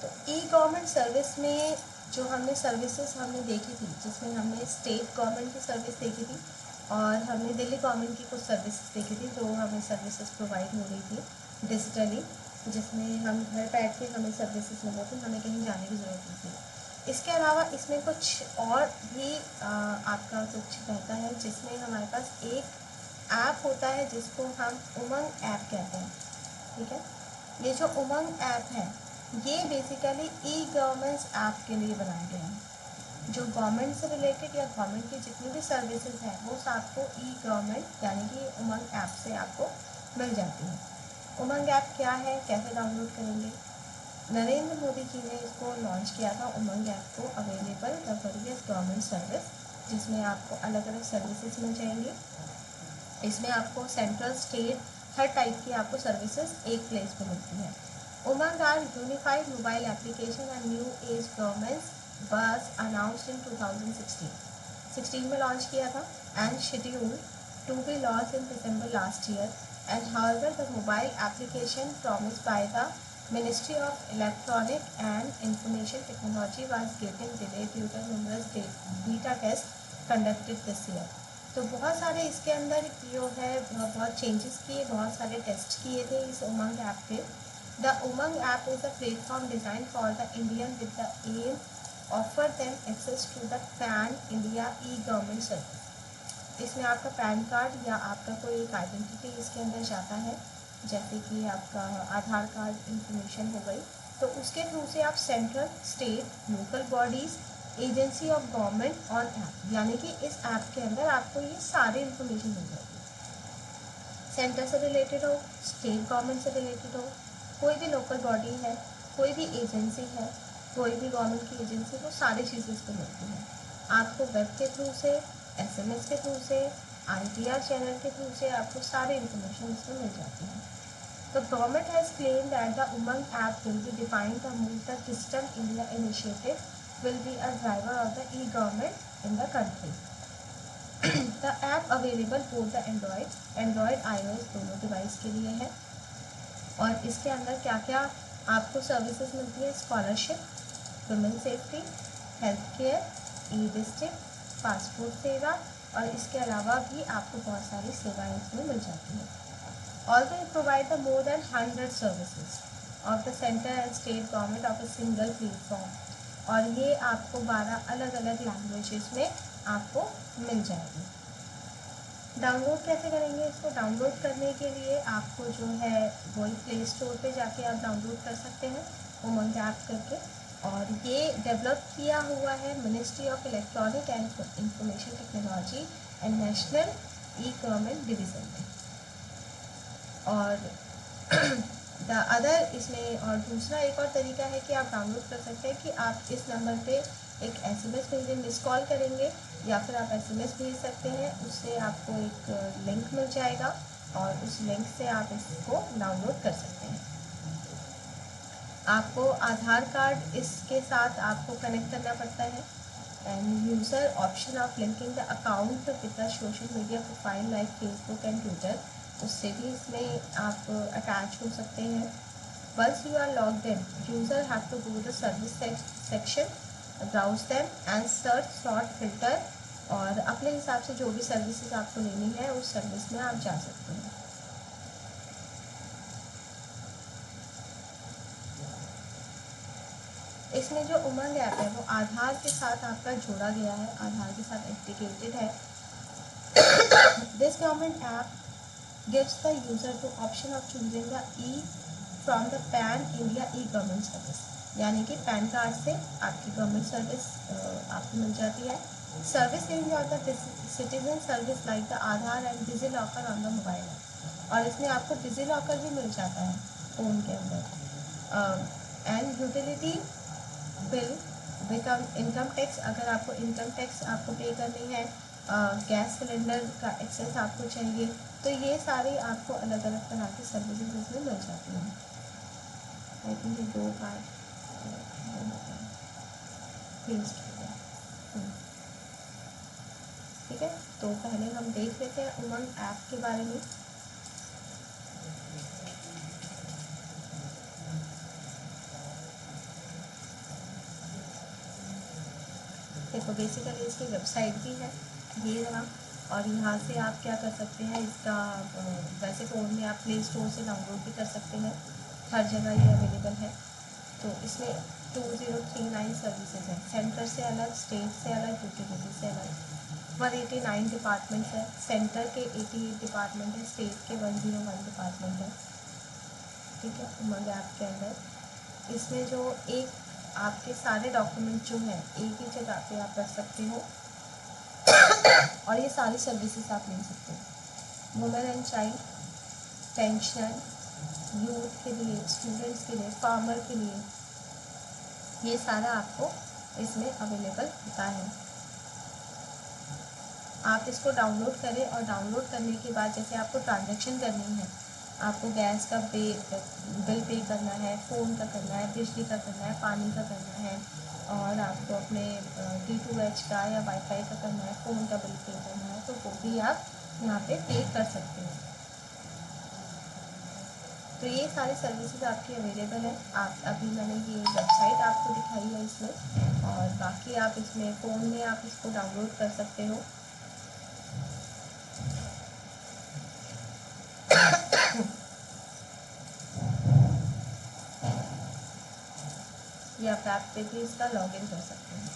तो ई government service में जो हमने सर्विसेज हमने देखी थी, जिसमें हमने स्टेट गवर्नमेंट की सर्विस देखी थी और हमने दिल्ली गवर्नमेंट की कुछ सर्विसेज देखी थी जो हमें सर्विसेज प्रोवाइड हो रही थी डिजिटली, जिसमें हम घर बैठ के हमें सर्विसेज मिल रही थी, हमें कहीं जाने की ज़रूरत नहीं थी। इसके अलावा इसमें कुछ और भी आपका कुछ रहता है, जिसमें हमारे पास एक ऐप होता है जिसको हम उमंग ऐप कहते हैं। ठीक है, ये जो उमंग ऐप है ये बेसिकली ई गवर्नेंस ऐप के लिए बनाया गया है। जो गवर्नमेंट से रिलेटेड या गवर्नमेंट की जितनी भी सर्विसेज हैं वो आपको ई गवर्नमेंट यानी कि उमंग ऐप से आपको मिल जाती है। उमंग ऐप क्या है, कैसे डाउनलोड करेंगे? नरेंद्र मोदी जी ने इसको लॉन्च किया था उमंग ऐप को, available the various government service, जिसमें आपको अलग अलग सर्विसेज मिल जाएंगी। इसमें आपको सेंट्रल स्टेट हर टाइप की आपको सर्विसेज एक प्लेस पे मिलती है। Umang or unified mobile application and new age governments was announced in 2016 में लॉन्च किया था and schedule to be launch in December last year and however the mobile application promised by the ministry of electronic and information technology was getting delayed due to numerous beta test conducted this year. तो बहुत सारे इसके अंदर जो है बहुत changes किए, बहुत सारे टेस्ट किए थे इस उमंग ऐप पे। The Umang app is a platform design for the Indian with the aim offer them access to the pan India e government service. इसमें आपका पैन कार्ड या आपका कोई एक आइडेंटिटी इसके अंदर जाता है, जैसे कि आपका आधार कार्ड इंफॉर्मेशन हो गई, तो उसके थ्रू से आप central state local bodies agency of government on app, यानी कि इस ऐप के अंदर आपको ये सारी इंफॉर्मेशन मिल जाएगी। सेंटर से रिलेटेड हो, स्टेट गवर्नमेंट से रिलेटेड हो, कोई भी लोकल बॉडी है, कोई भी एजेंसी है, कोई भी गवर्नमेंट की एजेंसी, वो सारी चीज़ें इस पर मिलती हैं। आपको वेब के थ्रू से, SMS के थ्रू से, ITR चैनल के थ्रू से आपको सारी इन्फॉर्मेशन इसमें मिल जाती है। The government has claimed that the Umang app will be defined to move the Digital India initiative will be a driver of the e-government in the country. The app available both the Android iOS दोनों device के लिए है। और इसके अंदर क्या क्या आपको सर्विसेज मिलती है? Scholarship, women safety, health care, e district, passport सेवा, और इसके अलावा भी आपको बहुत सारी सेवाएं इसमें मिल जाती हैं। Also it provide the more than 100 services of the center and state government of a single platform, और ये आपको 12 अलग अलग लैंग्वेजेस में आपको मिल जाएगी। डाउनलोड कैसे करेंगे इसको? डाउनलोड करने के लिए आपको जो है वही प्ले स्टोर पे जाके आप डाउनलोड कर सकते हैं उमंग ऐप करके, और ये डेवलप किया हुआ है ministry of electronic and information technology and national e government division में। और द अदर इसमें और दूसरा एक और तरीका है कि आप डाउनलोड कर सकते हैं कि आप इस नंबर पे एक SMS भेजें, मिस कॉल करेंगे या फिर आप SMS भेज सकते हैं, उससे आपको एक लिंक मिल जाएगा और उस लिंक से आप इसको डाउनलोड कर सकते हैं। आपको आधार कार्ड इसके साथ आपको कनेक्ट करना पड़ता है and user option of linking the account with the social media profile like Facebook and Twitter, उससे भी इसमें आप अटैच हो सकते हैं। Once you are logged in, user have to go the service section, browse them and search sort filter, और अपने हिसाब से जो भी सर्विसेज आपको लेनी है उस सर्विस में आप जा सकते हैं। इसमें जो उमंग ऐप है वो आधार के साथ आपका जोड़ा गया है, आधार के साथ इंटीग्रेटेड है। This government app gives the user the option of choosing the E from the PAN India e-government service, यानी कि पैन कार्ड से आपकी गवर्नमेंट सर्विस आपको मिल जाती है। Service range of the citizen service like the Aadhaar and DigiLocker on the mobile app, और इसमें आपको डिजी लॉकर भी मिल जाता है फ़ोन के अंदर। And utility bill, become income tax, अगर आपको इनकम टैक्स आपको पे करनी है, गैस सिलेंडर का एक्सेस आपको चाहिए, तो ये सारी आपको अलग अलग तरह की सर्विसेज इसमें मिल जाती हैं। आई थिंक ये 2 पार्ट पेस्ट हो गया। ठीक है, तो पहले हम देख लेते हैं उमंग ऐप के बारे में। तो बेसिकली इसकी वेबसाइट भी है ये रहा, और यहाँ से आप क्या कर सकते हैं, इसका वैसे फ़ोन में आप प्ले स्टोर से डाउनलोड भी कर सकते हैं, हर जगह ये अवेलेबल है। तो इसमें 2039 सर्विसेज हैं, सेंटर से अलग, स्टेट से अलग, यूटिलिटी से अलग। 189 डिपार्टमेंट्स हैं, सेंटर के 88 डिपार्टमेंट है, स्टेट के 101 डिपार्टमेंट है। ठीक है, उमंग ऐप के अंदर इसमें जो एक आपके सारे डॉक्यूमेंट जो हैं एक ही जगह पे आप रख सकते हो, और ये सारी सर्विसेज आप ले सकते हो। Women and child, pension, youth के लिए, स्टूडेंट्स के लिए, फार्मर के लिए, ये सारा आपको इसमें अवेलेबल होता है। आप इसको डाउनलोड करें, और डाउनलोड करने के बाद जैसे आपको ट्रांजैक्शन करनी है, आपको गैस का बिल पे करना है, फ़ोन का करना है, बिजली का करना है, पानी का करना है, और आपको अपने D2H का या वाईफाई का करना है, फ़ोन का बिल पे करना है, तो वो भी आप यहाँ पे पे कर सकते हैं। तो ये सारी सर्विसेज आपकी अवेलेबल है। आप अभी मैंने ये वेबसाइट आपको दिखाई है इसमें, और बाकी आप इसमें फ़ोन में आप इसको डाउनलोड कर सकते हो। या आप ऐप पे भी इसका लॉगिन कर सकते हैं।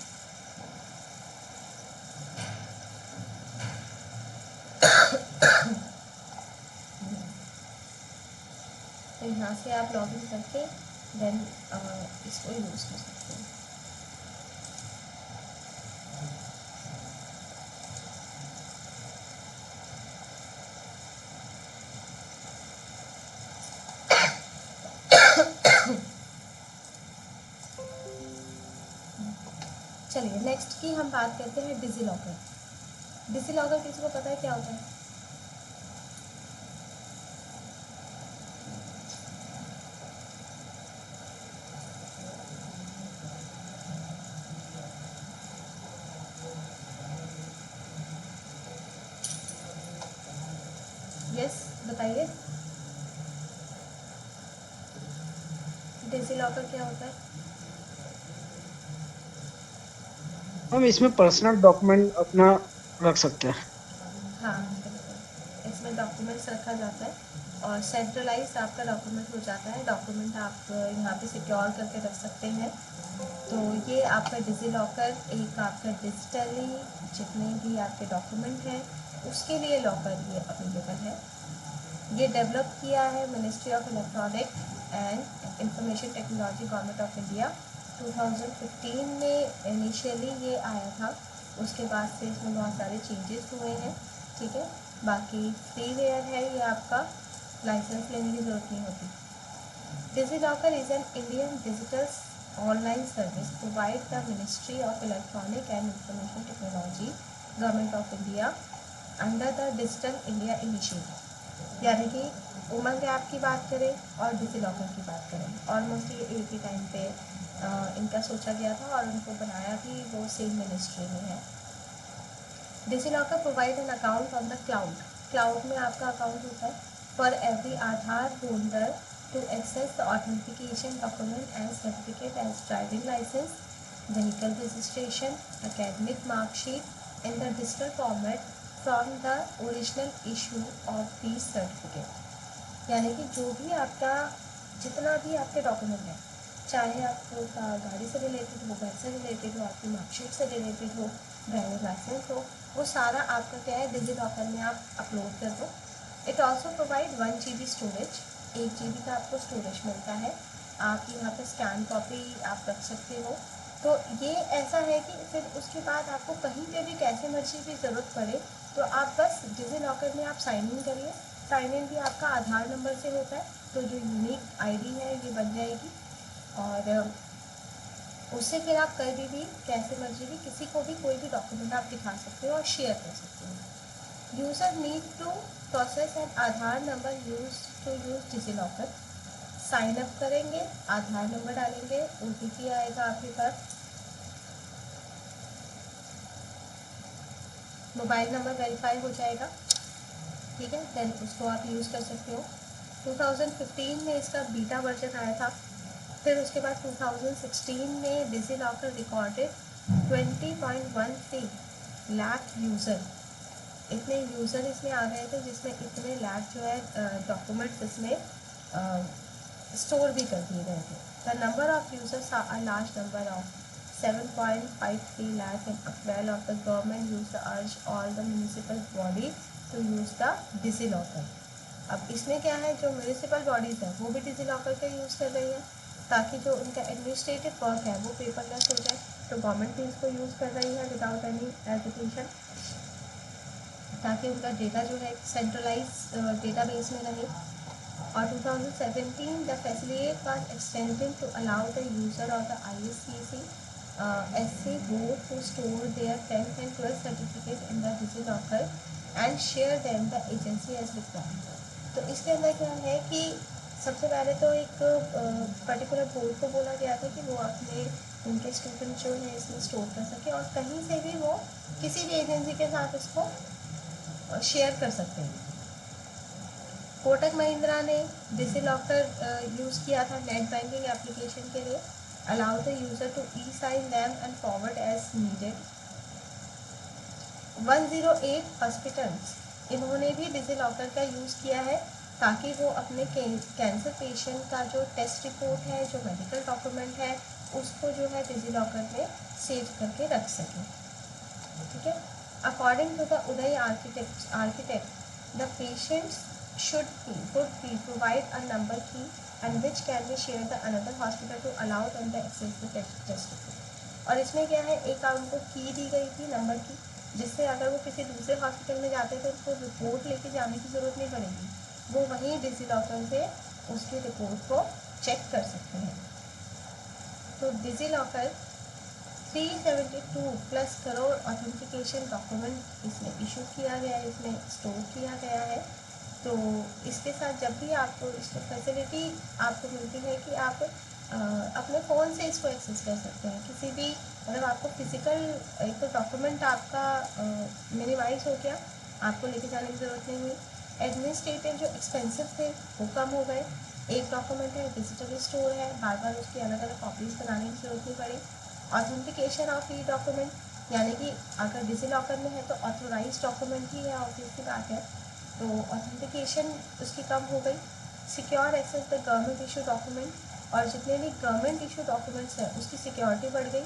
तो यहाँ से आप लॉगिन करके देन इसको यूज़ कर सकते हैं। चलिए नेक्स्ट की हम बात करते हैं डिजिलॉकर। डिजिलॉकर किसी को पता है क्या होता है? यस, बताइए, डिजिलॉकर क्या होता है? हम इसमें पर्सनल डॉक्यूमेंट अपना रख सकते हैं। हाँ बिल्कुल, इसमें डॉक्यूमेंट्स रखा जाता है, और सेंट्रलाइज आपका डॉक्यूमेंट हो जाता है। डॉक्यूमेंट आप यहाँ पे सिक्योर करके रख सकते हैं। तो ये आपका डिजिलॉकर एक आपका डिजिटली जितने भी आपके डॉक्यूमेंट हैं उसके लिए लॉकर ये अवेलेबल है। ये डेवलप किया है ministry of electronic and information technology, government of India. 2015 में इनिशियली ये आया था, उसके बाद से इसमें बहुत सारे चेंजेस हुए हैं। ठीक है, बाकी फ्रीवेयर है ये, आपका लाइसेंस लेने की ज़रूरत नहीं होती। DigiLocker is an Indian digital online service provide the ministry of electronic and information technology, government of India, under the digital India initiative. यानी कि उमंग ऐप की बात करें और डिजिलॉकर की बात करें, ऑलमोस्ट ये एक ही टाइम पे इनका सोचा गया था, और उनको बनाया भी वो सेम मिनिस्ट्री में है। DigiLocker provide an account on the cloud. Cloud में आपका अकाउंट होता है for every Aadhaar holder to access the authentication document and certificate as driving licence, vehicle registration, academic marksheet in the digital format from the original issue of these certificate. यानी कि जो भी आपका जितना भी आपके डॉक्यूमेंट है, चाहे आपका गाड़ी से रिलेटेड हो, घर से रिलेटेड हो, आपकी मार्कशीट से रिलेटेड हो, ड्राइविंग लाइसेंस हो, वो सारा आपका क्या है, डिजिलॉकर में आप अपलोड कर दो। It also provide 1 GB storage, 1 GB का आपको स्टोरेज मिलता है। आप यहाँ पे स्कैन कॉपी आप रख सकते हो। तो ये ऐसा है कि फिर उसके बाद आपको कहीं पे भी कैसे मर्जी भी ज़रूरत पड़े तो आप बस डिजिलॉकर में आप साइन इन करिए। साइन इन भी आपका आधार नंबर से होता है, तो जो यूनिक आईडी है ये बन जाएगी, और उससे फिर आप कभी भी कैसे मर्जी भी किसी को भी कोई भी डॉक्यूमेंट आप दिखा सकते हो और शेयर कर सकते हो। User need to process an Aadhaar number use to use DigiLocker. Sign up करेंगे, आधार नंबर डालेंगे, OTP आएगा आपके पास, मोबाइल नंबर वेरीफाई हो जाएगा। ठीक है, देन उसको आप यूज़ कर सकते हो। 2015 में इसका बीटा वर्जन आया था, फिर उसके बाद 2016 में डिजिलॉकर रिकॉर्डेड 20.13 लाख यूज़र, इतने यूज़र इसमें आ गए थे, जिसमें इतने लाख जो है डॉक्यूमेंट्स इसमें स्टोर भी कर दिए गए थे. The number of users are a large number of 7.53 lakh in April of the government used to urge all the municipal body to use the DigiLocker. अब इसमें क्या है, जो म्यूनिसिपल बॉडीज़ है वो भी डिजीलॉकर का यूज़ कर रही है ताकि जो उनका एडमिनिस्ट्रेटिव वर्क है वो पेपरलेस हो जाए. तो गवर्नमेंट भी इसको यूज़ कर रही है विदाउट एनी एजुकेशन, ताकि उनका डेटा जो है सेंट्रलाइज डेटाबेस में रहे. और 2017 the facility was extended to allow the user of the ISCC SC board to store their 10th and 12th certificate in the DigiLocker and share them the agency as required. तो इसके अंदर क्या है कि सबसे पहले तो एक पर्टिकुलर बोर्ड को बोला गया था कि वो अपने उनके स्टूडेंट जो है इसमें स्टोर कर सके और कहीं से भी वो किसी भी एजेंसी के साथ इसको शेयर कर सकते हैं. कोटक महिंद्रा ने डिजीलॉकर यूज़ किया था नेट बैंकिंग एप्लीकेशन के लिए. Allow the user to e sign them and forward as needed. 108 hospitals, इन्होंने भी डिजीलॉकर का यूज़ किया है ताकि वो अपने कैंसर पेशेंट का जो टेस्ट रिपोर्ट है, जो मेडिकल डॉक्यूमेंट है, उसको जो है डिजीलॉकर में सेव करके रख सकें. ठीक है. According to the Uday architect the patients should be provide a number key and which can be shared the another hospital to allow them to access the test report. और इसमें क्या है, एक उनको की दी गई थी नंबर की, जिससे अगर वो किसी दूसरे हॉस्पिटल में जाते तो उसको रिपोर्ट लेके जाने की ज़रूरत नहीं पड़ेगी, वो वहीं डिजीलॉकर से उसकी रिपोर्ट को चेक कर सकते हैं. तो DigiLocker 372 plus crore authentication document इसमें इशू किया गया है, इसमें स्टोर किया गया है. तो इसके साथ जब भी आपको इसको फैसिलिटी आपको मिलती है कि आप अपने फ़ोन से इसको एक्सेस कर सकते हैं. किसी भी मतलब आपको फिज़िकल एक तो डॉक्यूमेंट आपका मिनिमाइज हो गया, आपको लेके जाने की ज़रूरत नहीं हुई. एडमिनिस्ट्रेटिव जो एक्सपेंसिव थे वो कम हो गए. एक डॉक्यूमेंट है, डिजिटल स्टोर है, बार बार उसकी अलग अलग कॉपीज़ बनाने की ज़रूरत नहीं पड़ी. ऑथेंटिकेशन ऑफ ई डॉक्यूमेंट, यानी कि अगर डिजीलॉकर में है तो ऑथोराइज डॉक्यूमेंट ही है, ऑब्वियस सी बात है, तो ऑथेंटिकेशन उसकी कम हो गई. Secure access the government issue document, और जितने भी गवर्नमेंट इशू डॉक्यूमेंट्स हैं उसकी सिक्योरिटी बढ़ गई.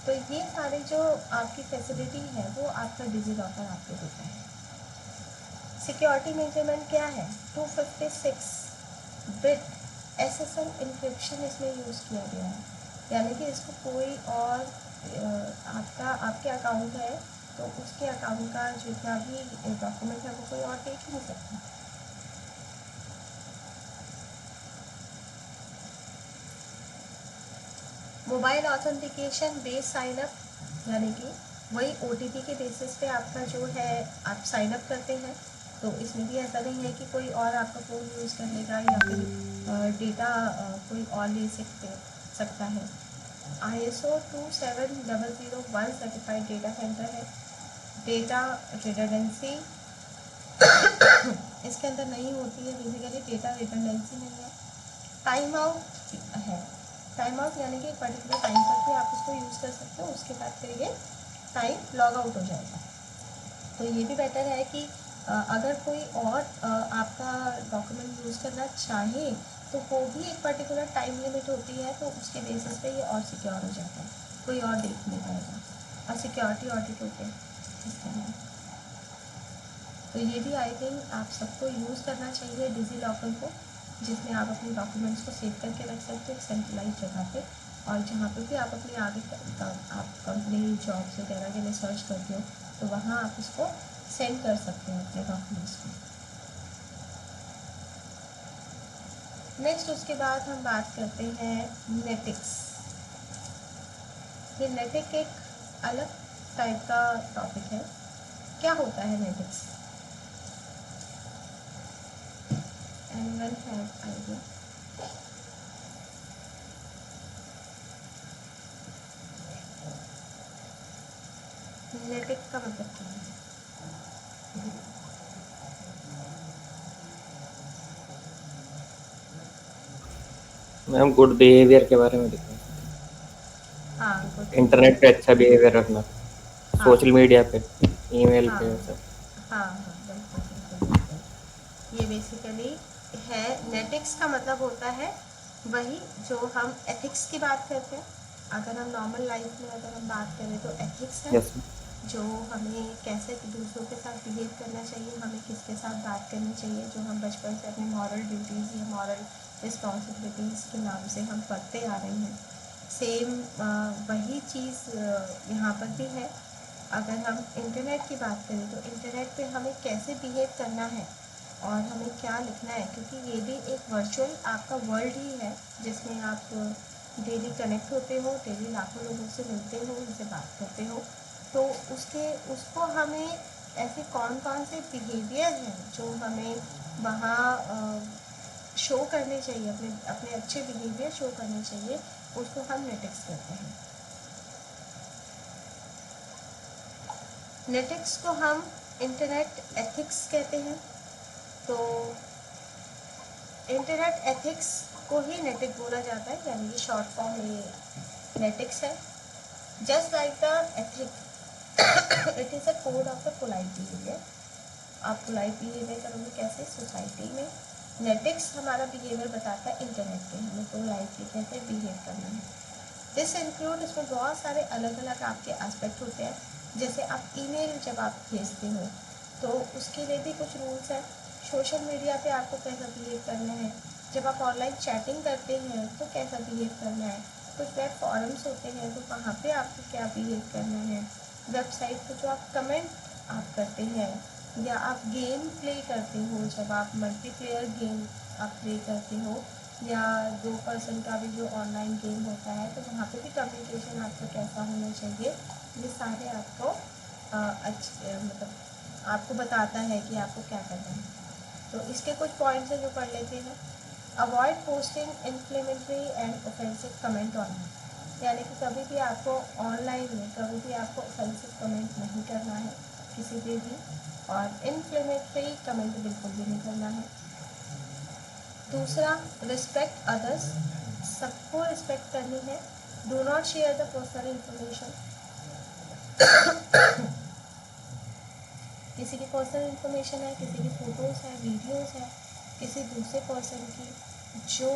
तो ये सारे जो आपकी फैसिलिटी है वो आपका डिजीलॉकर आपको देता है. सिक्योरिटी मेजरमेंट क्या है, 256 बिट SSL इंक्रिप्शन इसमें यूज़ किया गया है, यानी कि इसको कोई और आपके अकाउंट है तो उसके अकाउंट का जितना भी डॉक्यूमेंट है वो कोई और देख नहीं सकता. मोबाइल ऑथेंटिकेशन बेस साइनअप, यानी कि वही OTP के बेसिस पे आपका जो है आप साइनअप करते हैं. तो इसमें भी ऐसा नहीं है कि कोई और आपका फ़ोन यूज़ कर लेगा या फिर डेटा कोई और ले सकता है. ISO 27001 सर्टिफाइड डेटा सेंटर है. डेटा रिडंडेंसी इसके अंदर नहीं होती है, बेसिकली डेटा रिडंडेंसी नहीं है. टाइम आउट है. टाइम आउट यानी कि एक पर्टिकुलर टाइम तक भी आप इसको यूज़ कर सकते हो, उसके बाद फिर ये टाइम लॉग आउट हो जाएगा. तो ये भी बेटर है कि अगर कोई और आपका डॉक्यूमेंट यूज़ करना चाहे तो वो भी एक पर्टिकुलर टाइम लिमिट होती है, तो उसके बेसिस पे ये और सिक्योर हो जाता है, कोई और देख नहीं पाएगा. और सिक्योरिटी ऑडिट होते हैं इसके अंदर. तो ये भी आई थिंक आप सबको यूज़ करना चाहिए डिजीलॉकर को, जिसमें आप अपने डॉक्यूमेंट्स को सेव करके रख सकते हो एक सेंट्रलाइज जगह पे, और जहाँ पे भी आप अपने आगे आप कंपनी जॉब्स वगैरह के लिए सर्च करते हो तो वहाँ आप इसको सेंड कर सकते हैं अपने डॉक्यूमेंट्स को. नेक्स्ट उसके बाद हम बात करते हैं नेटिक्स. ये नेटिक एक अलग टाइप का टॉपिक है. क्या होता है नेटिक्स? Anyone have idea? नेटिक का मतलब क्या है? मैम गुड बिहेवियर के बारे में लिखा है. हाँ, आपको इंटरनेट पे अच्छा बिहेवियर रखना, हाँ सोशल मीडिया पे, ईमेल हाँ पे सब। हाँ हाँ बिल्कुल बिल्कुल बिल्कुल। ये बेसिकली है, नेटिक्स का मतलब होता है वही जो हम एथिक्स की बात करते हैं। अगर हम नॉर्मल लाइफ में अगर हम बात करें तो एथिक्स है यस। जो हमें कैसे दूसरों के साथ बिहेव करना चाहिए, हमें किसके साथ बात करनी चाहिए, जो हम बचपन से अपनी मॉरल ड्यूटीज़ या मॉरल रिस्पॉन्सिबिलिटीज़ के नाम से हम पढ़ते आ रहे हैं। सेम वही चीज़ यहाँ पर भी है। अगर हम इंटरनेट की बात करें तो इंटरनेट पे हमें कैसे बिहेव करना है और हमें क्या लिखना है, क्योंकि ये भी एक वर्चुअल आपका वर्ल्ड ही है जिसमें आप डेली कनेक्ट होते हो, डेली लाखों लोगों से मिलते हो, उनसे बात करते हो। तो उसको हमें ऐसे कौन कौन से बिहेवियर हैं जो हमें वहाँ शो करने चाहिए, अपने अपने अच्छे बिहेवियर शो करने चाहिए, उसको हम नेटिक्स करते हैं। नेटिक्स को हम इंटरनेट एथिक्स कहते हैं। तो इंटरनेट एथिक्स को ही नेटिक बोला जाता है, यानी कि शॉर्ट फॉर्म ये नेटिक्स है। Just like the ethic it is a code of the polite behaviour. आप पोलाइट बिहेवियर करोगे कैसे सोसाइटी में, नेटिक्स हमारा बिहेवियर बताता है इंटरनेट पे हमें पोलाइटली कैसे बिहेव करना है। दिस इंक्लूड, इसमें बहुत सारे अलग अलग आपके एस्पेक्ट होते हैं। जैसे आप ईमेल जब आप भेजते हो तो उसके लिए भी कुछ रूल्स हैं। सोशल मीडिया पे आपको कैसा बिहेव करना है, जब आप ऑनलाइन चैटिंग करते हैं तो कैसा बिहेव करना है, कुछ वेब फॉरम्स होते हैं तो वहाँ पे आपको क्या बिहेव करना है, वेबसाइट पे जो आप कमेंट आप करते हैं, या आप गेम प्ले करते हो, जब आप मल्टीप्लेयर गेम आप प्ले करते हो, या 2 पर्सन का भी जो ऑनलाइन गेम होता है, तो वहाँ पे भी कम्युनिकेशन आपका कैसा होना चाहिए, ये सारे आपको मतलब आपको बताता है कि आपको क्या करना है। तो इसके कुछ पॉइंट्स हैं जो पढ़ लेते हैं। Avoid posting inflammatory and offensive comment online, यानी कि कभी भी आपको ऑनलाइन में कभी भी आपको ऑफेंसिव कमेंट नहीं करना है किसी पे भी, और इन्फ्लेमेटरी कमेंट बिल्कुल भी नहीं करना है। दूसरा, रिस्पेक्ट अदर्स, सबको रिस्पेक्ट करनी है। Do not share the personal information. किसी की पर्सनल इंफॉर्मेशन है, किसी की फ़ोटोज़ है, वीडियोज़ है, किसी दूसरे पर्सन की, जो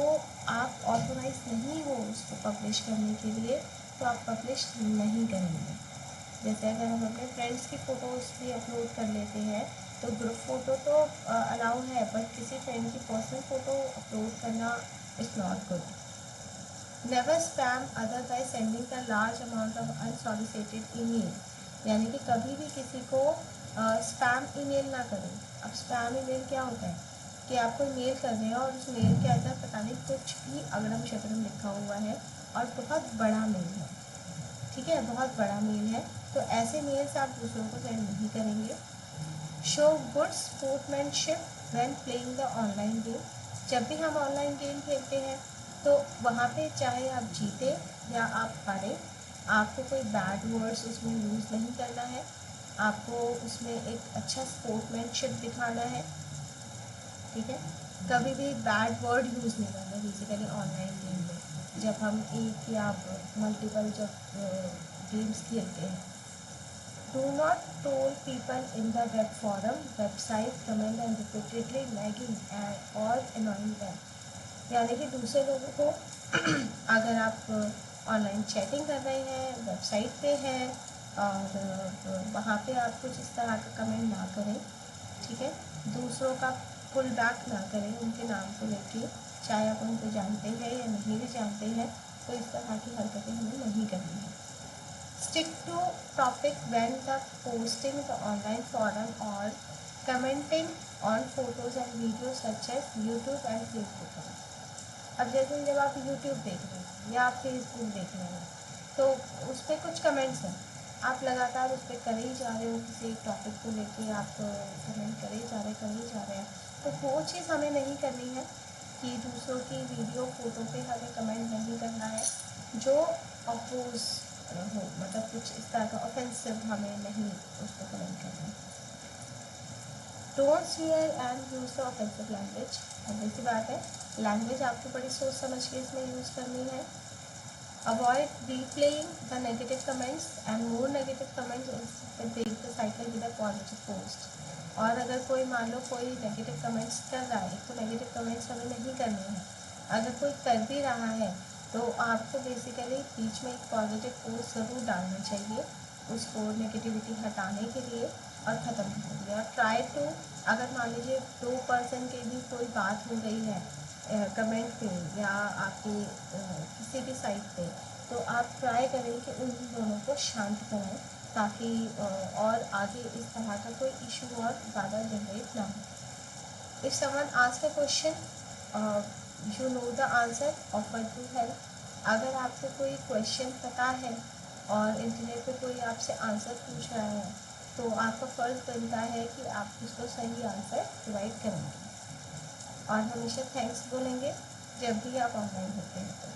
आप ऑथोराइज नहीं हो उसको पब्लिश करने के लिए, तो आप पब्लिश नहीं करेंगे। जैसे अगर हम अपने फ्रेंड्स की फ़ोटोज़ भी अपलोड कर लेते हैं तो ग्रुप फ़ोटो तो अलाउ है, बट किसी फ्रेंड की पर्सनल फ़ोटो अपलोड करना is not good. Never spam other by sending the large amount of unsolicited email, यानी कि कभी भी किसी को स्पैम ईमेल ना करें। अब स्पैम ईमेल क्या होता है कि आपको मेल कर रहे हैं और उस मेल के अंदर पता नहीं कुछ भी अगड़म शगड़म लिखा हुआ है और बहुत बड़ा मेल है, ठीक है, बहुत बड़ा मेल है, तो ऐसे मेल्स आप दूसरों को सेंड नहीं करेंगे। Show good sportsmanship when playing the online game, जब भी हम ऑनलाइन गेम खेलते हैं तो वहाँ पे चाहे आप जीते या आप हारे, आपको कोई बैड वर्ड्स उसमें यूज़ नहीं करना है, आपको उसमें एक अच्छा स्पोर्ट्समैनशिप दिखाना है, ठीक है। कभी भी बैड वर्ड यूज़ नहीं करना बेसिकली ऑनलाइन गेम में, जब हम एक या मल्टीपल जब गेम्स खेलते हैं। Do not troll people in the web forum, website, comment and repeatedly nagging or annoying them, यानी कि दूसरे लोगों को अगर आप ऑनलाइन चैटिंग कर रहे हैं, वेबसाइट पे हैं और वहाँ पे आप कुछ इस तरह का कमेंट ना करें, ठीक है। दूसरों का पुल बैक ना करें उनके नाम को लेके, चाहे आप उनको जानते हैं या नहीं भी जानते हैं, तो इस तरह की हरकतें हमें नहीं करनी है। Stick to topic when the posting the online forum or commenting on photos and videos such as YouTube and Facebook। अब जैसे जब आप YouTube देख रहे हैं या आप Facebook देख रहे हैं तो उस पर कुछ कमेंट्स हैं, आप लगातार उस पर करे ही जा रहे हो, किसी एक टॉपिक को लेके आप कमेंट करे ही जा रहे हैं, तो वो चीज़ हमें नहीं करनी है कि दूसरों की वीडियो फोटो पे हमें कमेंट नहीं करना है जो अपोज हो, मतलब कुछ इस तरह का ऑफेंसिव हमें नहीं उसको कमेंट करना है। Don't share and use the offensive language, अब ऐसी बात है, लैंग्वेज आपको बड़ी सोच समझ के इसमें यूज़ करनी है। Avoid replaying the negative comments and more negative comments will break the cycle with a positive post. और अगर कोई मान लो कोई नेगेटिव कमेंट्स कर रहा है, तो नेगेटिव कमेंट्स हमें नहीं करने हैं। अगर कोई कर भी रहा है तो आपको बेसिकली बीच में एक पॉजिटिव पोस्ट ज़रूर डालना चाहिए उसको नेगेटिविटी हटाने के लिए और ख़त्म करने के लिए। और ट्राई टू, अगर मान लीजिए 2 पर्सन की भी कोई बात हो रही है कमेंट पे या आपके किसी भी साइट पे, तो आप ट्राई करें कि उन दोनों को शांत करें ताकि और आगे इस तरह का कोई इशू और ज़्यादा जनरेट ना हो। If someone ask a question you know the answer, offer to help. अगर आपको कोई क्वेश्चन पता है और इंटरनेट पे कोई आपसे आंसर पूछ रहा है तो आपका फ़र्ज़ बनता है कि आप उसको सही आंसर प्रोवाइड करेंगे और हमेशा थैंक्स बोलेंगे जब भी आप ऑनलाइन होते हैं। तो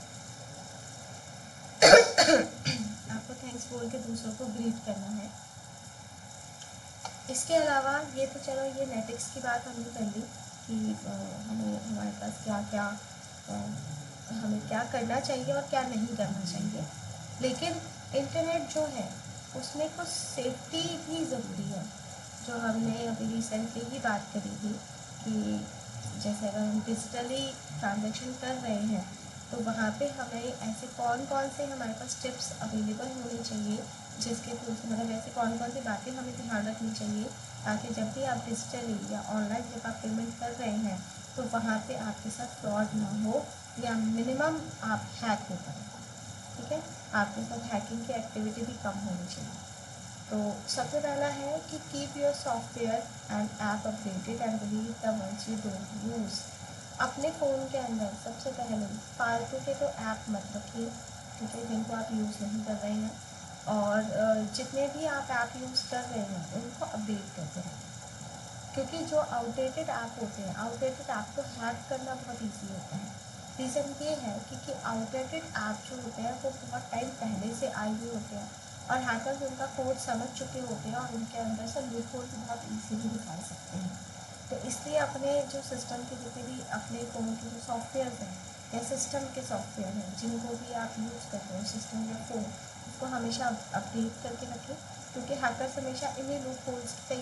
आपको थैंक्स बोल के दूसरों को ग्रीट करना है। इसके अलावा ये तो चलो ये नेटिक्स की बात हमने कर ली कि हमें हमारे पास क्या क्या हमें क्या करना चाहिए और क्या नहीं करना चाहिए। लेकिन इंटरनेट जो है उसमें कुछ सेफ्टी भी ज़रूरी है, जो हमने अभी रिसेंटली ही बात करी थी कि जैसे अगर हम डिजिटली ट्रांजेक्शन कर रहे हैं तो वहाँ पे हमें ऐसे कौन कौन से हमारे पास टिप्स अवेलेबल होने चाहिए जिसके थ्रू से मतलब ऐसे कौन कौन सी बातें हमें ध्यान रखनी चाहिए ताकि जब भी आप डिजिटली या ऑनलाइन जब आप पेमेंट कर रहे हैं तो वहाँ पे आपके साथ फ्रॉड ना हो या मिनिमम आप हैक हो पाए। ठीक है, आपके साथ हैकिंग की एक्टिविटी भी कम होनी चाहिए। तो सबसे पहला है कि keep your software and app updated and delete the ones you don't use. अपने फ़ोन के अंदर सबसे पहले फालतू के तो ऐप मत रखिए, ठीक है, जिनको आप यूज़ नहीं कर रहे हैं। और जितने भी आप ऐप यूज़ कर रहे हैं उनको अपडेट करते रहें, क्योंकि जो आउटडेटेड ऐप होते हैं, आउटडेटेड ऐप को हैक करना बहुत ईजी होता है। रीज़न ये है क्योंकि आउटडेटेड ऐप जो होते हैं वो बहुत टाइम पहले से आए हुए होते हैं और हैकर्स उनका कोड समझ चुके होते हैं और उनके अंदर से लूप होल बहुत ईजीली निकाल सकते हैं। तो इसलिए अपने जो सिस्टम के जितने भी अपने फ़ोन के जो सॉफ्टवेयर हैं या सिस्टम के सॉफ्टवेयर हैं जिनको भी आप यूज़ कर रहे हो सिस्टम या फ़ोन, उसको हमेशा अपडेट करके रखें, क्योंकि हैकर्स हमेशा इन्हीं लूप होल्स की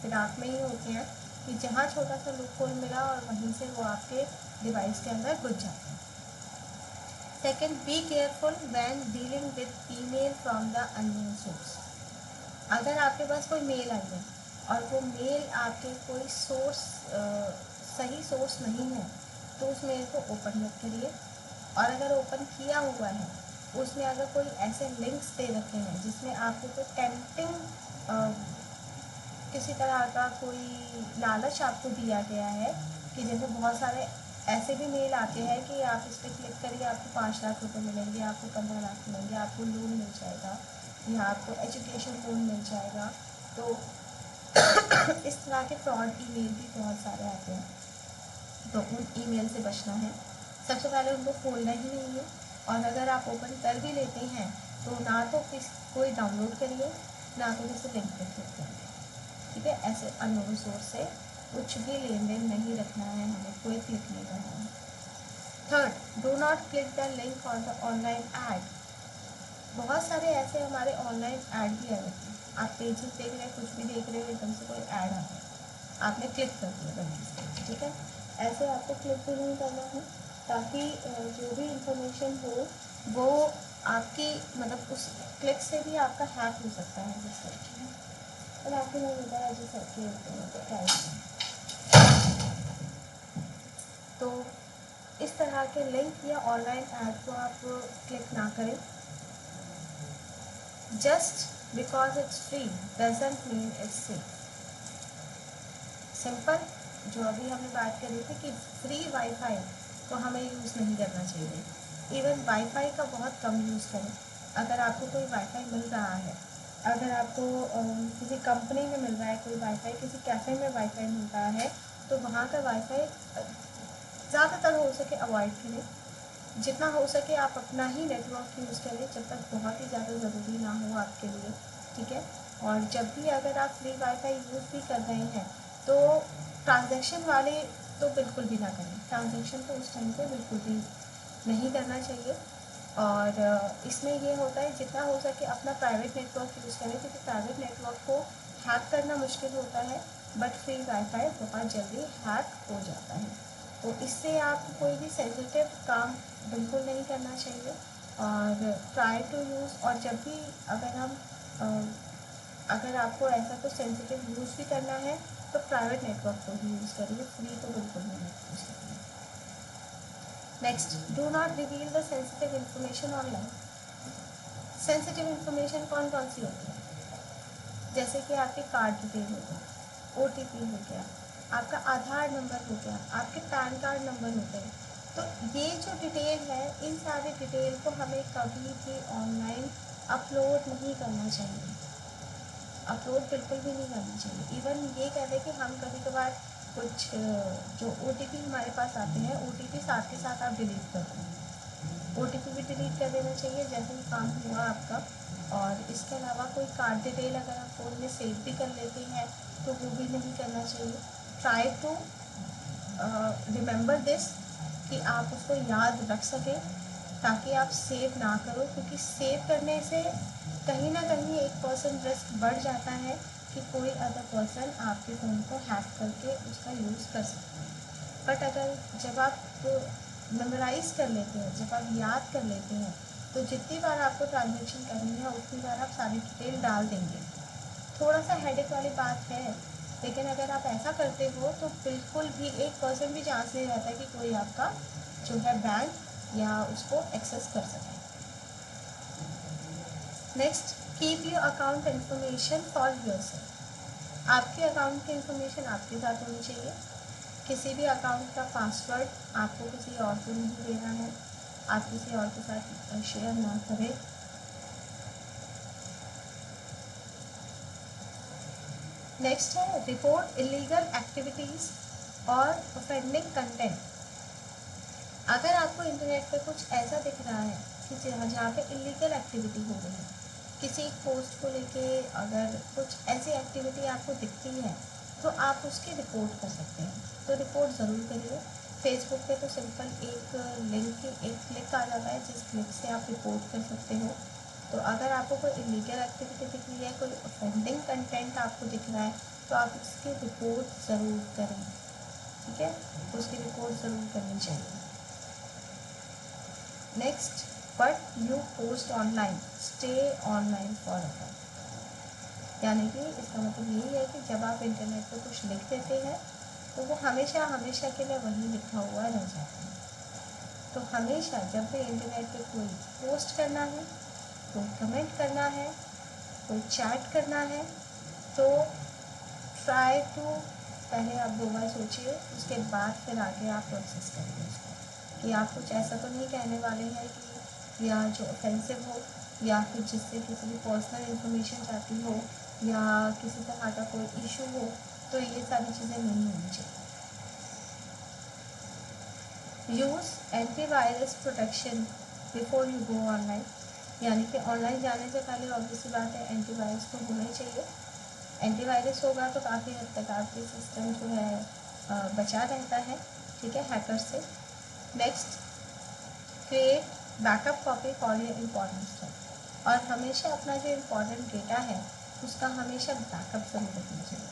फिराक में ही होते हैं कि जहाँ छोटा सा लूप होल मिला और वहीं से वो आपके डिवाइस के अंदर घुस जाते हैं। Second, be careful when dealing with email from the unknown source. अगर आपके पास कोई मेल आई है और वो मेल आपके कोई सोर्स सही सोर्स नहीं है तो उस मेल को ओपन मत करिए। और अगर ओपन किया हुआ है उसमें अगर कोई ऐसे लिंक्स दे रखे हैं जिसमें आपको कोई टेम्पटिंग किसी तरह का कोई लालच आपको दिया गया है कि जैसे बहुत सारे ऐसे भी मेल आते हैं कि आप इस पर क्लिक करिए आपको 5 लाख रुपए मिलेंगे, आपको 15 लाख मिलेंगे, आपको लोन मिल जाएगा या आपको एजुकेशन लोन मिल जाएगा। तो इस तरह के फ्रॉड ईमेल भी बहुत सारे आते हैं, तो उन ईमेल से बचना है। सबसे पहले उनको खोलना ही नहीं है और अगर आप ओपन कर भी लेते हैं तो ना तो कोई डाउनलोड करिए ना तो किसी लिंक पर क्लिक करिए। ठीक है, ऐसे अननोन सोर्स से कुछ भी लेन देन नहीं रखना है, हमें कोई क्लिक नहीं करना है। Third, do not click the link on the online add. बहुत सारे ऐसे हमारे ऑनलाइन ऐड भी आ जाते हैं, आप पेजेस देख रहे हैं, कुछ भी देख रहे हो, एकदम से कोई ऐड आता है, आपने क्लिक कर दिया गलती से। ठीक है, ऐसे आपको क्लिक भी नहीं करना है ताकि जो भी इंफॉर्मेशन हो वो आपकी मतलब उस क्लिक से भी आपका हैक हो सकता है। जैसे और आपको नहीं मिलता है जैसे तो इस तरह के लिंक या ऑनलाइन ऐड को आप क्लिक ना करें। Just because it's free doesn't mean it's safe. Simple, जो अभी हमने बात करी थी कि फ्री वाईफाई को हमें यूज़ नहीं करना चाहिए। इवन वाईफाई का बहुत कम यूज़ करें। अगर आपको कोई वाईफाई मिल रहा है, अगर आपको किसी कंपनी में मिल रहा है कोई वाईफाई, किसी कैफ़े में वाईफाई मिल रहा है तो वहाँ का वाईफाई ज़्यादातर हो सके अवॉइड करें। जितना हो सके आप अपना ही नेटवर्क यूज़ करें जब तक बहुत ही ज़्यादा ज़रूरी ना हो आपके लिए। ठीक है, और जब भी अगर आप फ्री वाईफाई यूज़ भी कर रहे हैं तो ट्रांजैक्शन वाले तो बिल्कुल भी ना करें। ट्रांजैक्शन तो उस टाइम पे बिल्कुल भी नहीं करना चाहिए। और इसमें ये होता है जितना हो सके अपना प्राइवेट नेटवर्क यूज़ करें, क्योंकि प्राइवेट नेटवर्क को हैक करना मुश्किल होता है, बट फ्री वाईफाई बहुत जल्दी हैक हो जाता है। तो इससे आप कोई भी सेंसिटिव काम बिल्कुल नहीं करना चाहिए। और ट्राई टू यूज़, और जब भी अगर हम अगर आपको ऐसा कुछ सेंसिटिव यूज़ भी करना है तो प्राइवेट नेटवर्क को ही यूज़ करिए, फ्री तो बिल्कुल नहीं यूज़ करिए। Next, do not reveal the sensitive information online. Sensitive information कौन कौन सी होती है? जैसे कि आपके कार्ड डिटेल हो गया, OTP हो गया, आपका आधार नंबर हो गया, आपके पैन कार्ड नंबर हो गए। तो ये जो डिटेल है, इन सारे डिटेल को हमें कभी भी ऑनलाइन अपलोड नहीं करना चाहिए। अपलोड बिल्कुल भी नहीं करना चाहिए। इवन ये कह दें कि हम कभी कभार कुछ जो OTP हमारे पास आते हैं, OTP साथ के साथ आप डिलीट कर दें। OTP भी डिलीट कर देना चाहिए जैसे ही काम हुआ आपका। और इसके अलावा कोई कार्ड डिटेल अगर आप फ़ोन में सेव भी कर लेते हैं तो वो भी नहीं करना चाहिए। ट्राई टू रिमेंबर दिस, कि आप उसको याद रख सकें ताकि आप सेव ना करो, क्योंकि सेव करने से कहीं ना कहीं 1% रिस्क बढ़ जाता है कि कोई अदर पर्सन आपके फ़ोन को हैक करके उसका यूज़ कर सकता है। बट अगर जब आप मेमोराइज़ कर लेते हैं, जब आप याद कर लेते हैं, तो जितनी बार आपको ट्रांजेक्शन करनी है उतनी बार आप सारी डिटेल डाल देंगे। थोड़ा सा हेडेक वाली बात है, लेकिन अगर आप ऐसा करते हो तो बिल्कुल भी 1% भी चांस नहीं रहता है कि कोई आपका जो है बैंक या उसको एक्सेस कर सके। Next, keep your account information for yourself. आपके अकाउंट की इन्फॉर्मेशन आपके साथ होनी चाहिए। किसी भी अकाउंट का पासवर्ड आपको किसी और को नहीं देना है, आप किसी और के साथ शेयर ना करें। नेक्स्ट है, रिपोर्ट इलीगल एक्टिविटीज़ और ऑफेंडिंग कंटेंट। अगर आपको इंटरनेट पे कुछ ऐसा दिख रहा है कि जहाँ पे इलीगल एक्टिविटी हो रही है, किसी पोस्ट को लेके अगर कुछ ऐसी एक्टिविटी आपको दिखती है तो आप उसकी रिपोर्ट कर सकते हैं। तो रिपोर्ट ज़रूर करिए। फेसबुक पे तो सिंपल एक लिंक, एक क्लिक आ जाता है जिस क्लिक से आप रिपोर्ट कर सकते हो। तो अगर आपको कोई इलीगल एक्टिविटी दिख रही है, कोई ऑफेंडिंग कंटेंट आपको दिख रहा है, तो आप उसकी रिपोर्ट ज़रूर करें। ठीक है, उसकी रिपोर्ट ज़रूर करनी चाहिए। Next, but you post online stay online for ever. यानी कि इसका मतलब यही है कि जब आप इंटरनेट पर कुछ लिख देते हैं तो वो हमेशा हमेशा के लिए वही लिखा हुआ रह जाता है। तो हमेशा जब भी इंटरनेट पे कोई पोस्ट करना है, कोई कमेंट करना है, कोई चैट करना है, तो ट्राई टू, पहले आप 2 बार सोचिए, उसके बाद फिर आगे आप प्रोसेस करिए उसको, कि आप कुछ ऐसा तो नहीं कहने वाले हैं कि या जो ऑफेंसिव हो, या फिर जिससे किसी की पर्सनल इन्फॉर्मेशन जाती हो, या किसी तरह का कोई इशू हो। तो ये सारी चीज़ें नहीं होनी चाहिए। Use antivirus protection before you go online. यानी कि ऑनलाइन जाने से पहले ऑब्वियसली बात है एंटीवायरस तो होना ही चाहिए। एंटीवायरस होगा तो काफ़ी हद तक आपके सिस्टम जो है बचा रहता है, ठीक है, हैकर से। Next, create backup copy for your important stuff. और हमेशा अपना जो इम्पॉर्टेंट डेटा है उसका हमेशा बैकअप ज़रूर रखना चाहिए।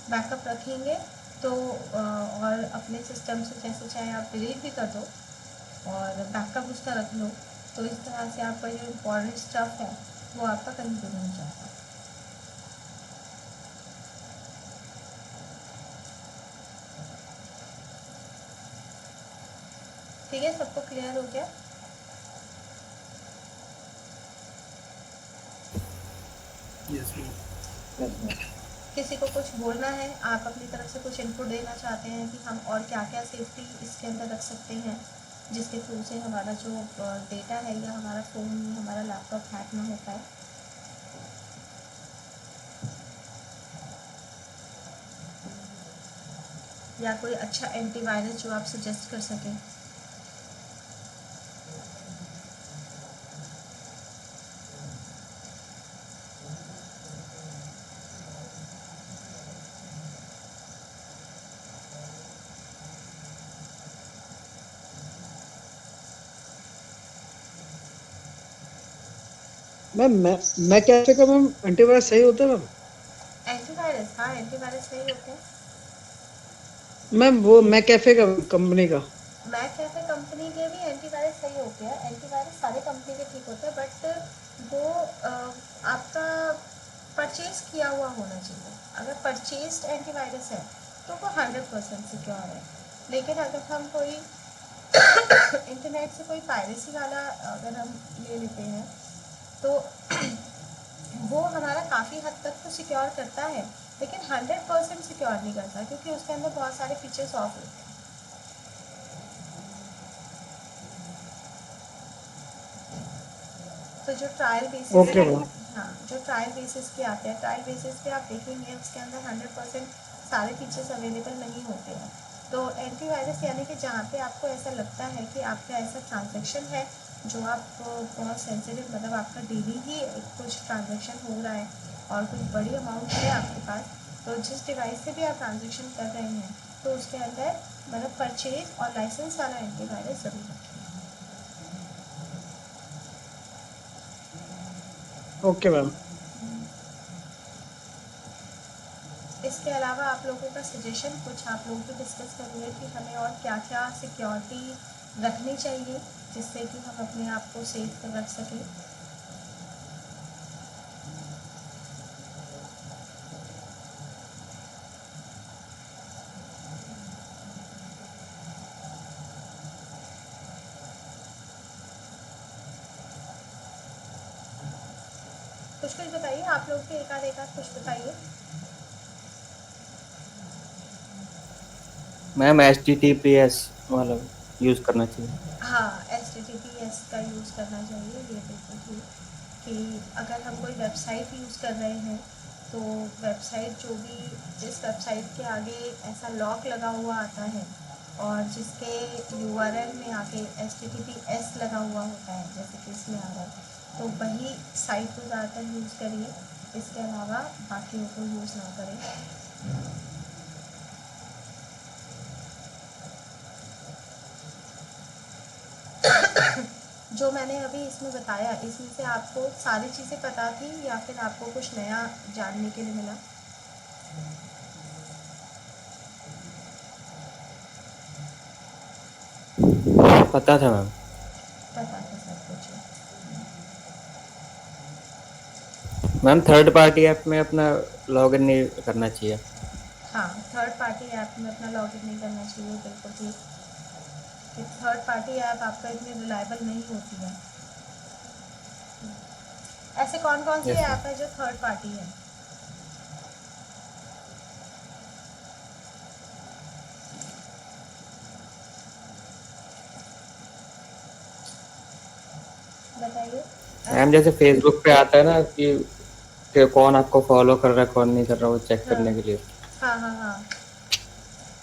बैकअप रखेंगे तो और अपने सिस्टम से जैसे चाहे आप डिलीट भी कर दो और बैकअप उसका रख लो, तो इस तरह से आपका जो इम्पॉर्टेंट स्टफ है वो आपका कहीं भी नहीं जाता। ठीक है, सबको क्लियर हो गया? Yes ma'am. yes, ma'am. किसी को कुछ बोलना है, आप अपनी तरफ से कुछ इनपुट देना चाहते हैं कि हम और क्या क्या सेफ्टी इसके अंदर रख सकते हैं जिसके थ्रू से हमारा जो डेटा है या हमारा फ़ोन, हमारा लैपटॉप हैक ना हो पाए। या कोई अच्छा एंटीवायरस जो आप सजेस्ट कर सकें। मैं कैफे का मैम एंटीवायरस सही होता है मैम? एंटीवायरस, हाँ एंटीवायरस सही होते हैं। मैम वो मैं कैफे का कंपनी का। मैक कैफे कंपनी के भी एंटीवायरस सही होते हैं, एंटीवायरस सारे कंपनी के ठीक होते हैं, बट वो आपका परचेज किया हुआ होना चाहिए। अगर परचेज्ड एंटीवायरस है तो वो 100% सिक्योर है। लेकिन अगर हम कोई इंटरनेट से कोई पायरेसी वाला अगर हम ले लेते हैं तो वो हमारा काफ़ी हद तक तो सिक्योर करता है, लेकिन 100% सिक्योर नहीं करता, क्योंकि उसके अंदर बहुत सारे फीचर्स ऑफ होते हैं। तो जो ट्रायल बेसिस ओके के, मैम। हाँ जो ट्रायल बेसिस के आते हैं, ट्रायल बेसिस पे आप देखेंगे उसके अंदर 100% सारे फीचर्स अवेलेबल नहीं होते हैं। तो एंटीवायरस यानी कि जहाँ पे आपको ऐसा लगता है कि आपका ऐसा ट्रांजैक्शन है जो आप बहुत सेंसिटिव, मतलब आपका डेली ही कुछ ट्रांजैक्शन हो रहा है और कुछ बड़ी अमाउंट है आपके पास, तो जिस डिवाइस से भी आप ट्रांजैक्शन कर रहे हैं तो उसके अंदर मतलब परचेज और लाइसेंस वाला एंटीवायरस ज़रूर रखें। Okay ma'am. इसके अलावा आप लोगों का सजेशन कुछ आप लोग भी डिस्कस करेंगे कि हमें और क्या क्या सिक्योरिटी रखनी चाहिए जिससे कि हम अपने आप को सेफ रख सकें। कुछ कुछ बताइए, आप लोग भी एक आध कुछ बताइए। मैम HTTPS वाला यूज करना चाहिए। हाँ HTTPS का यूज़ करना चाहिए, ये बिल्कुल ठीक। कि अगर हम कोई वेबसाइट यूज़ कर रहे हैं तो वेबसाइट जो भी, जिस वेबसाइट के आगे ऐसा लॉक लगा हुआ आता है और जिसके URL में आगे HTTPS लगा हुआ होता है, जैसे कि इसमें आ रहा है, तो वही साइट को ज़्यादातर यूज़ करिए। इसके अलावा बाकियों को यूज़ ना करें। जो मैंने अभी इसमें बताया, इसमें से आपको सारी चीज़ें पता थी या फिर आपको कुछ नया जानने के लिए मिला? पता था मैम। पता था सब कुछ। मैम थर्ड पार्टी ऐप में अपना लॉगिन नहीं करना चाहिए। हाँ थर्ड पार्टी ऐप में अपना लॉगिन नहीं करना चाहिए, बिल्कुल ठीक। कि थर्ड पार्टी ऐप आपका इतनी रिलायबल नहीं होती है। ऐसे कौन कौन सी यस मैम। ऐप है जो थर्ड पार्टी है? बताइए। मैम ऐसे, जैसे फेसबुक पे आता है ना कि कौन आपको फॉलो कर रहा है कौन नहीं कर रहा, वो चेक हाँ करने के लिए हाँ हाँ हाँ,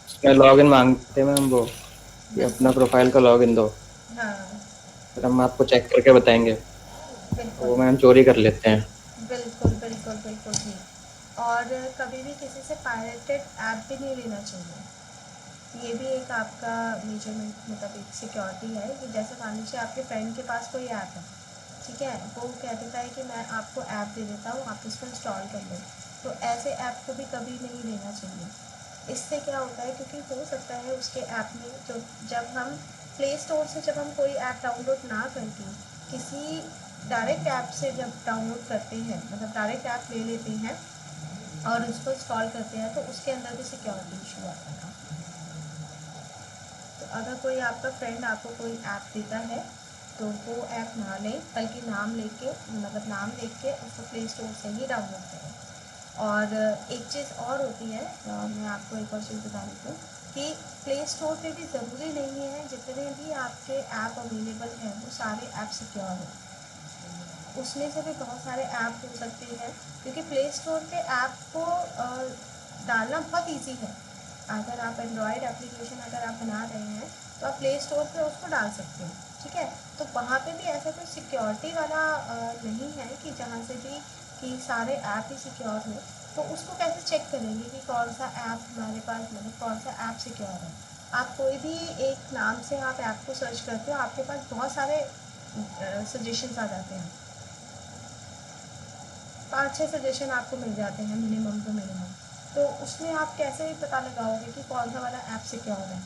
उसमें लॉगिन मांगते हैं मैम वो, कि अपना बिल्कुल। प्रोफाइल का लॉगिन दो, हाँ फिर हम आपको चेक करके बताएंगे। बिल्कुल वो मैम चोरी कर लेते हैं। बिल्कुल बिल्कुल बिल्कुल ठीक। और कभी भी किसी से पायरेटेड ऐप भी नहीं लेना चाहिए। ये भी एक आपका मेजरमेंट, मतलब एक सिक्योरिटी है कि जैसे मान लीजिए आपके फ्रेंड के पास कोई ऐप है, ठीक है, वो कह देता है कि मैं आपको ऐप दे देता हूँ, आप इसको इंस्टॉल कर लो, तो ऐसे ऐप को भी कभी नहीं लेना चाहिए। इससे क्या होता है, क्योंकि हो सकता है उसके ऐप में जो, जब हम प्ले स्टोर से जब हम कोई ऐप डाउनलोड ना करके किसी डायरेक्ट ऐप से जब डाउनलोड करते हैं, मतलब डायरेक्ट ऐप ले लेते हैं और उसको इंस्टॉल करते हैं, तो उसके अंदर भी सिक्योरिटी इशू आता है। तो अगर कोई आपका फ्रेंड आपको कोई ऐप देता है तो वो ऐप ना लें, बल्कि नाम लेके, मतलब नाम लिख के उसको प्ले स्टोर से ही डाउनलोड करें। और एक चीज़ और होती है, मैं आपको एक और चीज़ बता देती हूँ कि प्ले स्टोर पे भी ज़रूरी नहीं है जितने भी आपके ऐप अवेलेबल हैं वो सारे ऐप सिक्योर हैं। उसमें से भी बहुत सारे ऐप हो सकते हैं, क्योंकि प्ले स्टोर पे ऐप को डालना बहुत इजी है। अगर आप एंड्रॉयड एप्लीकेशन अगर आप बना रहे हैं तो आप प्ले स्टोर पे उसको डाल सकते हैं, ठीक है। तो वहाँ पे भी ऐसा कोई सिक्योरिटी वाला नहीं है कि जहाँ से भी कि सारे ऐप ही सिक्योर हो। तो उसको कैसे चेक करेंगे कि कौन सा ऐप हमारे पास, मतलब कौन सा ऐप सिक्योर है? आप कोई भी एक नाम से आप ऐप को सर्च करते हो, आपके पास बहुत सारे सजेशंस आ जाते हैं। 5-6 सजेशन आपको मिल जाते हैं मिनिमम टू मिनिमम। तो उसमें आप कैसे पता लगाओगे कि कौन सा वाला ऐप सिक्योर है?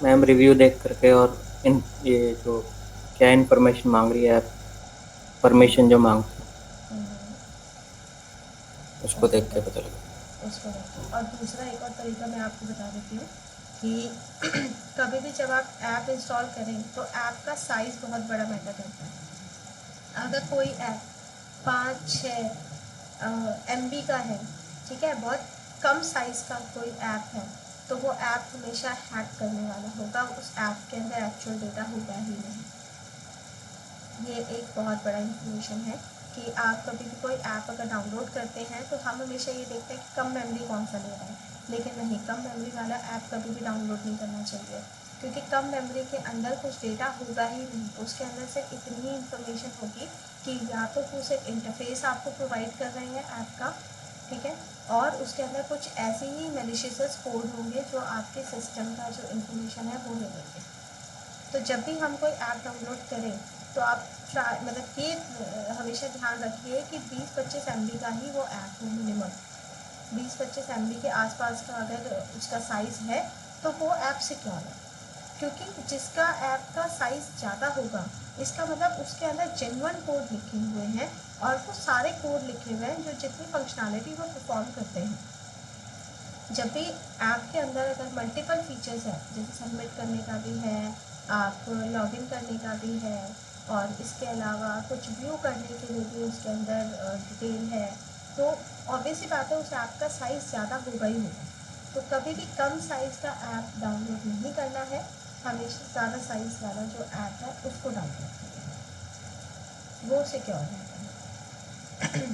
मैम रिव्यू देख करके और इन ये जो क्या इन्फॉर्मेशन मांग रही है ऐप, परमिशन जो मांगती है हम्म, उसको उसको देख के देख पता लगा। उसको देखो। और दूसरा एक और तरीका मैं आपको बता देती हूँ कि कभी भी जब आप ऐप इंस्टॉल करें तो ऐप का साइज़ बहुत बड़ा मैटर करता है। अगर कोई ऐप 5-6 MB का है, ठीक है, बहुत कम साइज़ का कोई ऐप है, तो वो ऐप हमेशा हैक करने वाला होगा, उस ऐप के अंदर एक्चुअल डेटा होगा ही नहीं। ये एक बहुत बड़ा इंफॉर्मेशन है कि आप कभी भी कोई ऐप अगर डाउनलोड करते हैं तो हम हमेशा ये देखते हैं कि कम मेमोरी कौन सा ले रहा है, लेकिन नहीं, कम मेमोरी वाला ऐप कभी भी डाउनलोड नहीं करना चाहिए, क्योंकि कम मेमोरी के अंदर कुछ डेटा होगा ही नहीं। उसके अंदर सिर्फ इतनी इंफॉर्मेशन होगी कि या तो वो सिर्फ इंटरफेस आपको प्रोवाइड कर रहे हैं ऐप का, ठीक है, और उसके अंदर कुछ ऐसे ही मेलिशियस कोड होंगे जो आपके सिस्टम का जो इंफॉर्मेशन है वो ले लेंगे। तो जब भी हम कोई ऐप डाउनलोड करें तो आप मतलब ये हमेशा ध्यान रखिए कि 20-25 MB का ही वो ऐप हो मिनिमम। 20-25 MB के आसपास का अगर उसका साइज़ है तो वो ऐप सिक्योर है, क्योंकि जिसका ऐप का साइज़ ज़्यादा होगा इसका मतलब उसके अंदर जेन्युइन कोड लिखे हुए हैं, और वो सारे कोड लिखे हुए हैं जो जितनी फंक्शनैलिटी वो परफॉर्म करते हैं। जब भी ऐप के अंदर अगर मल्टीपल फीचर्स हैं, जैसे सबमिट करने का भी है, आप लॉगिन करने का भी है, और इसके अलावा कुछ व्यू करने के लिए भी उसके अंदर डिटेल है, तो ऑब्वियसली बात है उस ऐप का साइज़ ज़्यादा होगा ही होगा। तो कभी भी कम साइज़ का ऐप डाउनलोड नहीं करना है, हमेशा ज़्यादा साइज़ वाला जो ऐप है उसको डाउनलोड करें, वो सिक्योर रहता है।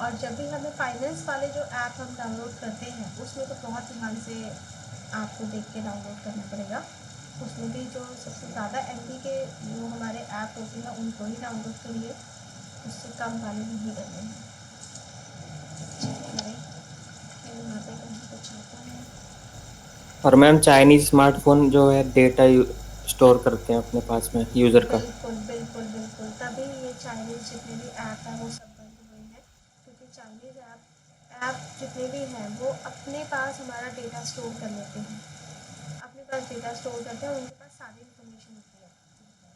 और जब भी हमें फाइनेंस वाले जो ऐप हम डाउनलोड करते हैं उसमें तो बहुत ध्यान से आपको देख के डाउनलोड करना पड़ेगा। उसमें भी जो सबसे ज़्यादा MB के जो हमारे ऐप होते हैं उनको ही डाउनलोड करिए, उससे कम वाले नहीं करने हैं। चेक करें कि यहाँ पे कहीं कुछ आता है। और मैम चाइनीज स्मार्टफोन जो है डेटा स्टोर करते हैं अपने पास में यूज़र का। बिल्कुल बिल्कुल बिल्कुल, तभी ये चाइनीज़ जितने भी ऐप हैं वो सब बंद हुए हैं, क्योंकि चाइनीज़ ऐप जितने भी हैं वो अपने पास हमारा डेटा स्टोर कर लेते हैं, अपने पास डेटा स्टोर करते हैं, उनके पास सारी इन्फॉर्मेशन होती है।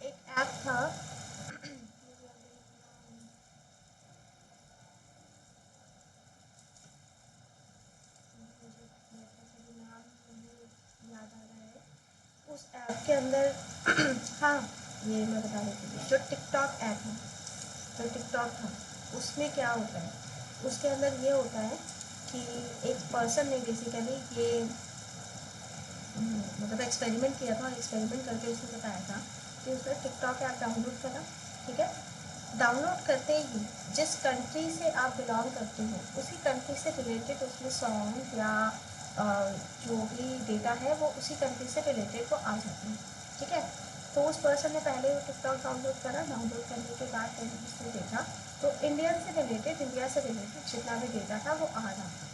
एक ऐप था मुझे नाम नहीं याद आ रहा है उस ऐप के अंदर। हाँ, ये मैं बता देती हूँ, जो टिकटॉक ऐप है, जो टिकटॉक था, उसमें क्या होता है, उसके अंदर ये होता है कि एक पर्सन ने बेसिकली ये मतलब एक्सपेरिमेंट किया था, और एक्सपेरिमेंट करके उसने बताया था कि उसने टिकटॉक ऐप डाउनलोड करा, ठीक है, डाउनलोड करते ही जिस कंट्री से आप बिलोंग करते हो उसी कंट्री से रिलेटेड उसमें सॉन्ग या जो भी डेटा है वो उसी कंट्री से रिलेटेड वो आ जाते हैं, ठीक है। तो उस पर्सन ने पहले वो टिकटॉक डाउनलोड करा, डाउनलोड करने के बाद फिर उसने देखा तो इंडिया से रिलेटेड जितना भी डेटा था वो आ रहा था।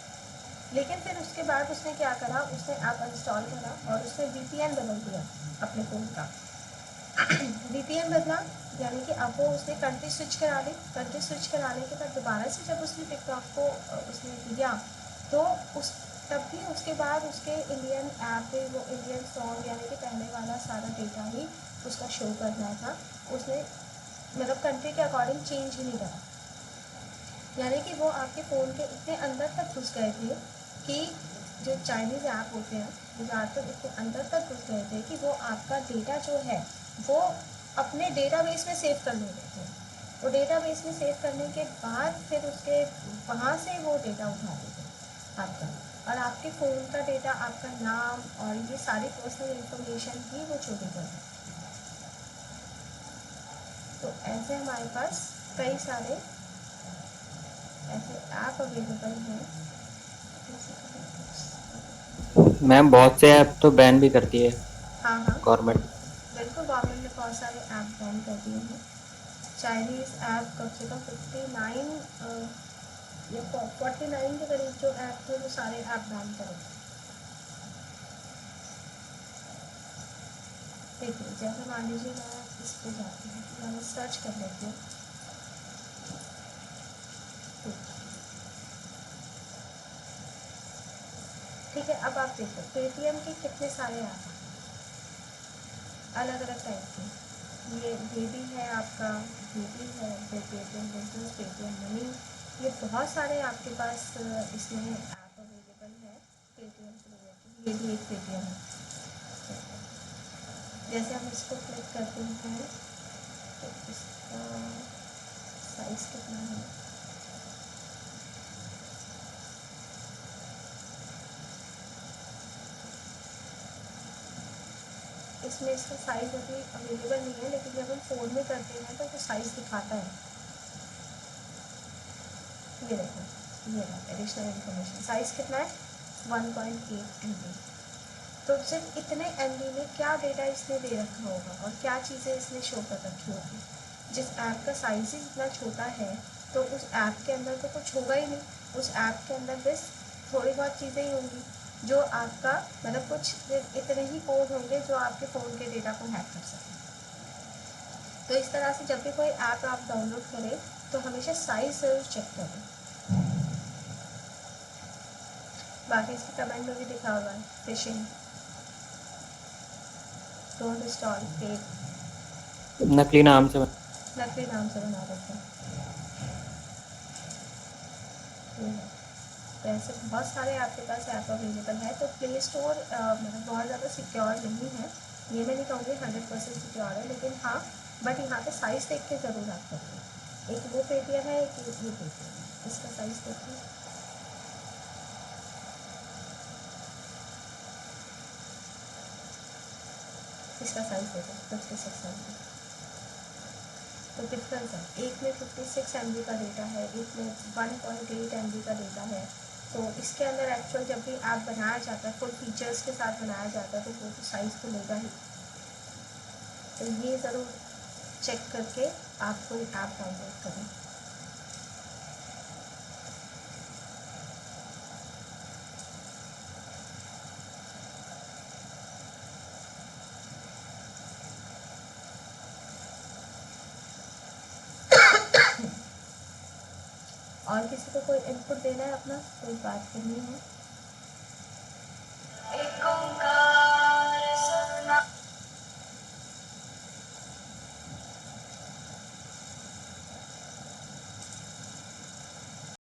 लेकिन फिर उसके बाद उसने क्या करा, उसने ऐप इंस्टॉल करा और उसने VPN बदल दिया अपने फ़ोन का। VPN बदला, यानी कि अब वो उसने कंट्री स्विच करा ली। कंट्री स्विच कराने के बाद दोबारा से जब उसने टिकटॉक को उसने दिया तो उस तब भी उसके बाद उसके इंडियन ऐप पे वो इंडियन सॉन्ग यानी कि पहले वाला सारा डेटा ही उसका शो कर रहा था। उसने मतलब कंट्री के अकॉर्डिंग चेंज ही नहीं करा, यानी कि वो आपके फ़ोन के इतने अंदर तक घुस गए थे कि जो चाइनीज़ ऐप होते हैं वो ज़्यादातर इतने अंदर तक घुस गए थे कि वो आपका डेटा जो है वो अपने डेटाबेस में सेव कर ले रहे थे। वो डेटाबेस में सेव करने के बाद फिर उसके वहाँ से वो डेटा उठा लेते आपका, और आपके फ़ोन का डेटा, आपका नाम और ये सारी पर्सनल इन्फॉर्मेशन ही वो चोरी कर लेते। तो ऐसे हमारे पास कई सारे ऐसे ऐप अवेलेबल हैं। मैम बहुत से ऐप तो बैन भी करती है हाँ हाँ, गवर्नमेंट। बिल्कुल, गवर्नमेंट ने बहुत सारे ऐप बैन कर दिए हैं। चाइनीज़ ऐप कम से कम 59 या 49 के करीब जो ऐप थे वो सारे ऐप बैन करे। देखिए जैसे मान लीजिए मैं इस पे जाती हूँ, मैं सर्च कर लेती हूँ। ठीक है, अब आप देखो पेटीएम के कितने सारे ऐप हैं अलग अलग टाइप के। ये भी है आपका, ये भी है, फिर पेटीएम बिजनेस, पेटीएम मनी, ये बहुत सारे आपके पास इसमें ऐप अवेलेबल है पेटीएम से रिलेटेड। ये भी एक पेटीएम है। जैसे हम इसको क्लिक करते हैं तो इसका साइज़ कितना है, इसमें इसका साइज़ अभी अवेलेबल नहीं है, लेकिन जब हम फ़ोन में करते हैं तो वो साइज़ दिखाता है। ये देखो, ये है एडिशनल इन्फॉर्मेशन, साइज़ कितना है 1.8 MB। तो सिर्फ इतने MB में क्या डेटा इसने दे रखा होगा और क्या चीज़ें इसने शो कर रखी होगी। जिस ऐप का साइज़ ही इतना छोटा है तो उस ऐप के अंदर तो कुछ होगा ही नहीं, उस ऐप के अंदर बस थोड़ी बहुत चीज़ें ही होंगी जो आपका मतलब कुछ इतने ही कोड होंगे जो आपके फ़ोन के डेटा को हैक कर सकें। तो इस तरह से जब भी कोई ऐप आप डाउनलोड करें तो हमेशा साइज़ ज़रूर चेक करें। बाकी इसके कमेंट में भी लिखा हुआ है फिशिंग, डोंट इंस्टॉल फेक, नकली नाम से नकली नाम से बना देते हैं। तो ऐसे बहुत सारे आपके पास ऐप अवेलेबल है। तो प्ले स्टोर मतलब बहुत ज़्यादा सिक्योर नहीं है, ये मैं नहीं कहूँगी 100% सिक्योर है, लेकिन हाँ बट यहाँ पे साइज़ देख के ज़रूर आप करिए। एक वो पेटीएम है, एक ये पेटीएम है, इसका साइज़ देखिए। इसका साइज़ देखो 56 MB। तो डिफरेंस है, एक में 56 MB का डेटा है, एक में 1.8 MB का डेटा है। तो इसके अंदर एक्चुअल जब भी ऐप बनाया जाता है, फुल फीचर्स के साथ बनाया जाता है, तो वो तो साइज़ तो लेगा ही। तो ये ज़रूर चेक करके आप कोई ऐप डाउनलोड करें। और किसी को कोई इनपुट देना है अपना, कोई बात करनी है?